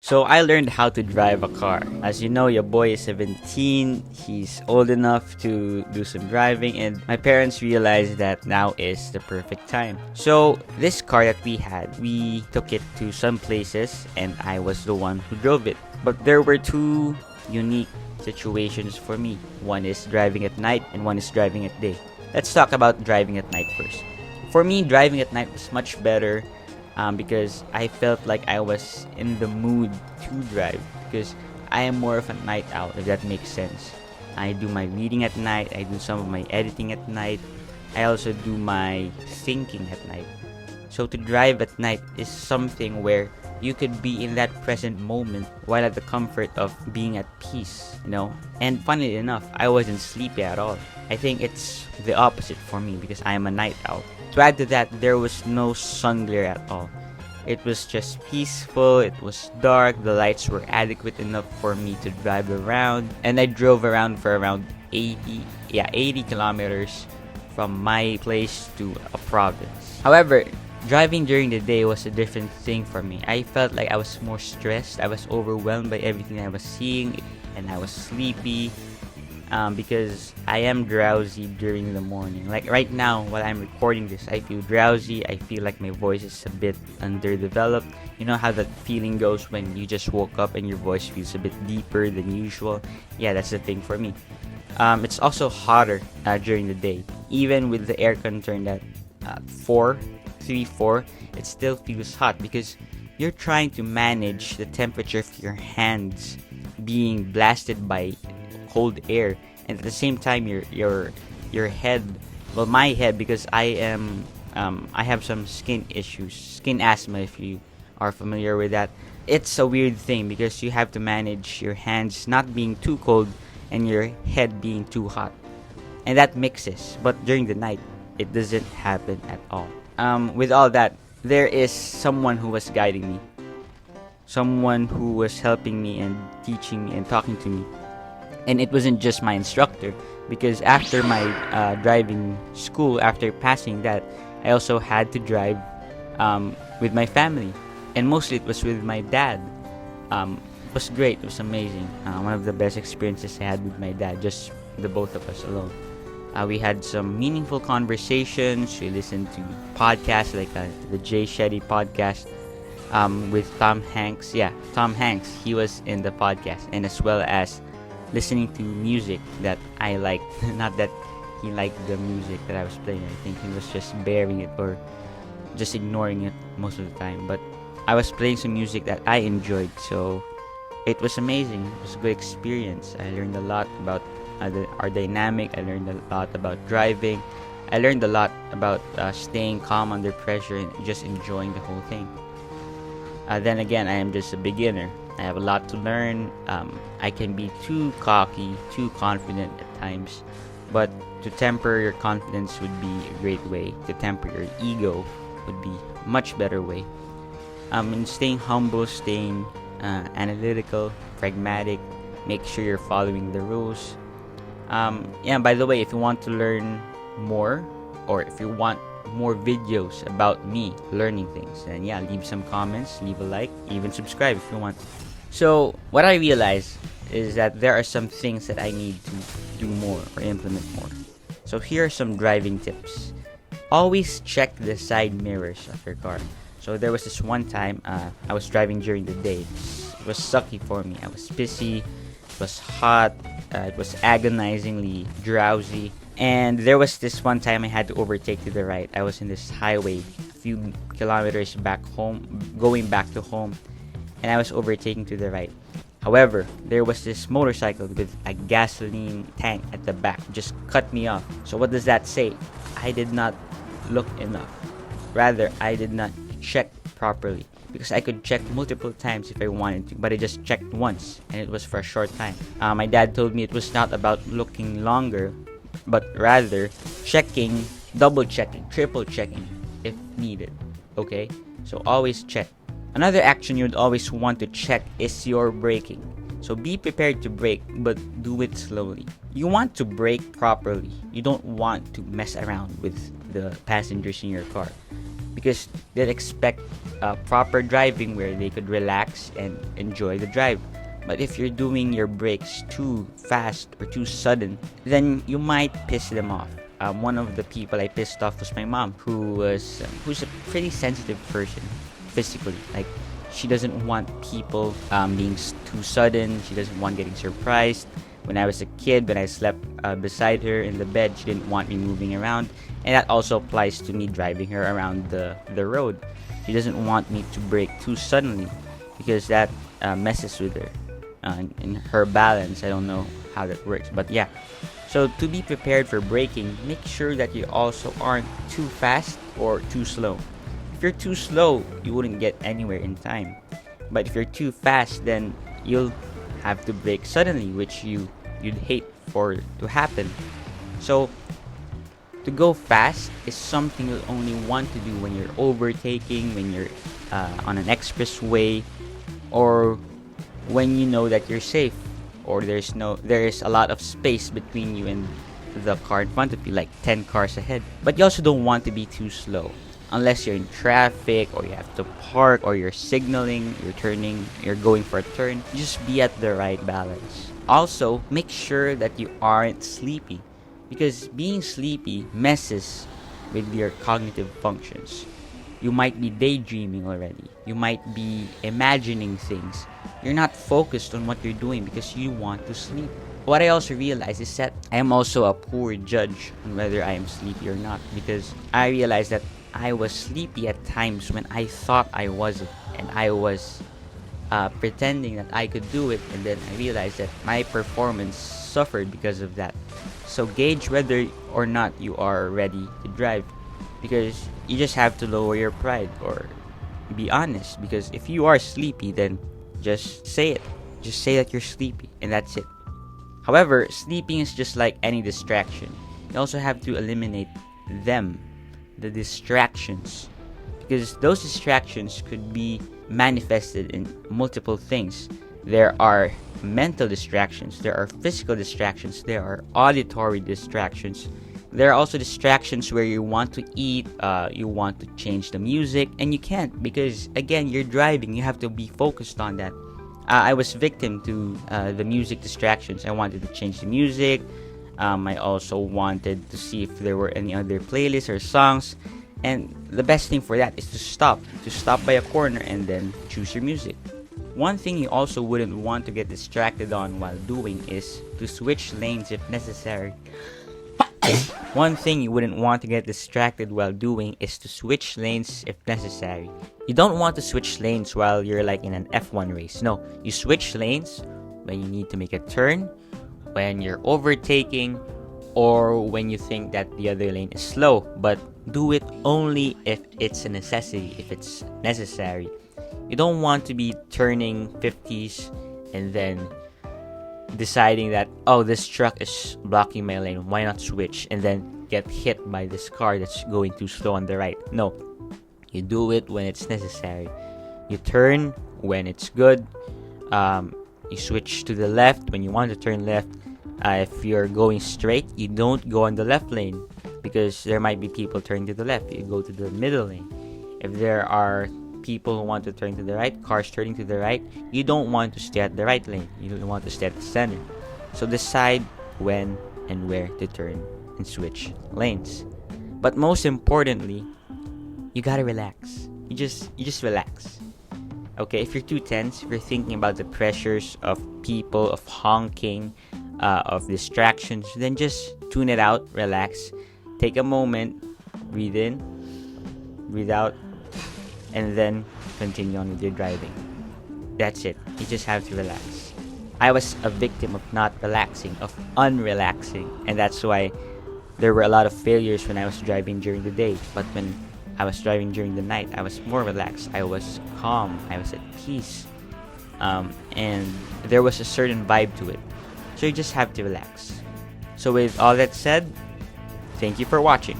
So I learned how to drive a car. As you know, your boy is 17. He's old enough to do some driving, and my parents realized that now is the perfect time. So this car that we had, we took it to some places, and I was the one who drove it. But there were two unique situations for me. One is driving at night, and one is driving at day. Let's talk about driving at night first. For me, driving at night was much better because I felt like I was in the mood to drive, because I am more of a night owl, if that makes sense. I do my reading at night, I do some of my editing at night, I also do my thinking at night. So to drive at night is something where you could be in that present moment while at the comfort of being at peace, you know? And funnily enough, I wasn't sleepy at all. I think it's the opposite for me because I am a night owl. To add to that, there was no sun glare at all. It was just peaceful, it was dark, the lights were adequate enough for me to drive around. And I drove around for around 80 kilometers from my place to a province. However, driving during the day was a different thing for me. I felt like I was more stressed, I was overwhelmed by everything I was seeing, and I was sleepy. Because I am drowsy during the morning. Like right now, while I'm recording this, I feel drowsy. I feel like my voice is a bit underdeveloped. You know how that feeling goes when you just woke up and your voice feels a bit deeper than usual? Yeah, that's the thing for me. It's also hotter during the day. Even with the aircon turned at 4, it still feels hot because you're trying to manage the temperature of your hands being blasted by cold air, and at the same time your head, well, my head, because I have some skin issues, skin asthma, if you are familiar with that. It's a weird thing because you have to manage your hands not being too cold and your head being too hot, and that mixes. But during the night it doesn't happen at all. With all that, there is someone who was guiding me, someone who was helping me and teaching me and talking to me. And it wasn't just my instructor, because after my driving school, after passing that, I also had to drive with my family, and mostly it was with my dad. It was great, it was amazing. One of the best experiences I had with my dad, just the both of us alone. We had some meaningful conversations. We listened to podcasts like the Jay Shetty podcast with Tom Hanks. Yeah, Tom Hanks, he was in the podcast, and as well as listening to music that I liked. Not that he liked the music that I was playing. I think he was just bearing it or just ignoring it most of the time. But I was playing some music that I enjoyed, so it was amazing. It was a good experience. I learned a lot about our dynamic. I learned a lot about driving. I learned a lot about staying calm under pressure and just enjoying the whole thing. Then again, I am just a beginner. I have a lot to learn. I can be too cocky, too confident at times, but to temper your confidence would be a great way. To temper your ego would be a much better way. And staying humble, staying analytical, pragmatic, make sure you're following the rules. By the way, if you want to learn more, or if you want more videos about me learning things, then leave some comments, leave a like, even subscribe if you want. So what I realized is that there are some things that I need to do more or implement more. So here are some driving tips. Always check the side mirrors of your car. So there was this one time I was driving during the day. It was sucky for me. I was busy, it was hot, it was agonizingly drowsy. And there was this one time I had to overtake to the right. I was in this highway a few kilometers back home, going back to home, and I was overtaking to the right. However, there was this motorcycle with a gasoline tank at the back, just cut me off. So what does that say? I did not look enough. Rather, I did not check properly, because I could check multiple times if I wanted to, but I just checked once, and it was for a short time. My dad told me it was not about looking longer, but rather checking, double checking, triple checking if needed. Okay? So always check. Another action you'd always want to check is your braking. So be prepared to brake, but do it slowly. You want to brake properly. You don't want to mess around with the passengers in your car, because they expect proper driving where they could relax and enjoy the drive. But if you're doing your brakes too fast or too sudden, then you might piss them off. One of the people I pissed off was my mom, who's a pretty sensitive person physically. Like, she doesn't want people being too sudden. She doesn't want getting surprised. When I was a kid, when I slept beside her in the bed, she didn't want me moving around, and that also applies to me driving her around the road. She doesn't want me to brake too suddenly because that messes with her. In her balance, I don't know how that works, but yeah. So to be prepared for braking, make sure that you also aren't too fast or too slow. If you're too slow, you wouldn't get anywhere in time. But if you're too fast, then you'll have to brake suddenly, which you'd hate for to happen. So to go fast is something you'll only want to do when you're overtaking, when you're on an expressway, or when you know that you're safe, or there is a lot of space between you and the car in front of you, like 10 cars ahead. But you also don't want to be too slow unless you're in traffic, or you have to park, or you're signaling, you're turning, you're going for a turn. Just be at the right balance. Also, make sure that you aren't sleepy, because being sleepy messes with your cognitive functions. You might be daydreaming already. You might be imagining things. You're not focused on what you're doing because you want to sleep. What I also realized is that I am also a poor judge on whether I am sleepy or not, because I realized that I was sleepy at times when I thought I wasn't, and I was pretending that I could do it, and then I realized that my performance suffered because of that. So gauge whether or not you are ready to drive, because you just have to lower your pride or be honest. Because if you are sleepy, then just say it. Just say that you're sleepy, and that's it. However, sleeping is just like any distraction. You also have to eliminate them, the distractions, because those distractions could be manifested in multiple things. There are mental distractions, there are physical distractions, there are auditory distractions. There are also distractions where you want to eat, you want to change the music, and you can't because, again, you're driving. You have to be focused on that. I was victim to the music distractions. I wanted to change the music. I also wanted to see if there were any other playlists or songs. And the best thing for that is to stop by a corner and then choose your music. One thing you also wouldn't want to get distracted on while doing is to switch lanes if necessary. One thing you wouldn't want to get distracted while doing is to switch lanes if necessary. You don't want to switch lanes while you're like in an F1 race. No, you switch lanes when you need to make a turn, when you're overtaking, or when you think that the other lane is slow. But do it only if it's a necessity, if it's necessary. You don't want to be turning 50s and then deciding that, oh, this truck is blocking my lane, why not switch, and then get hit by this car that's going too slow on the right. No, you do it when it's necessary. You turn when it's good. You switch to the left when you want to turn left. If you're going straight, you don't go on the left lane because there might be people turning to the left. You go to the middle lane. If there are people who want to turn to the right, cars turning to the right, you don't want to stay at the right lane. You don't want to stay at the center. So decide when and where to turn and switch lanes. But most importantly, you gotta relax. You just relax. Okay, if you're too tense, if you're thinking about the pressures of people, of honking, of distractions, then just tune it out, relax, take a moment, breathe in, breathe out, and then continue on with your driving. That's it. You just have to relax. I was a victim of not relaxing, of unrelaxing, and that's why there were a lot of failures when I was driving during the day. But when I was driving during the night, I was more relaxed. I was calm. I was at peace. And there was a certain vibe to it. So you just have to relax. So with all that said, thank you for watching.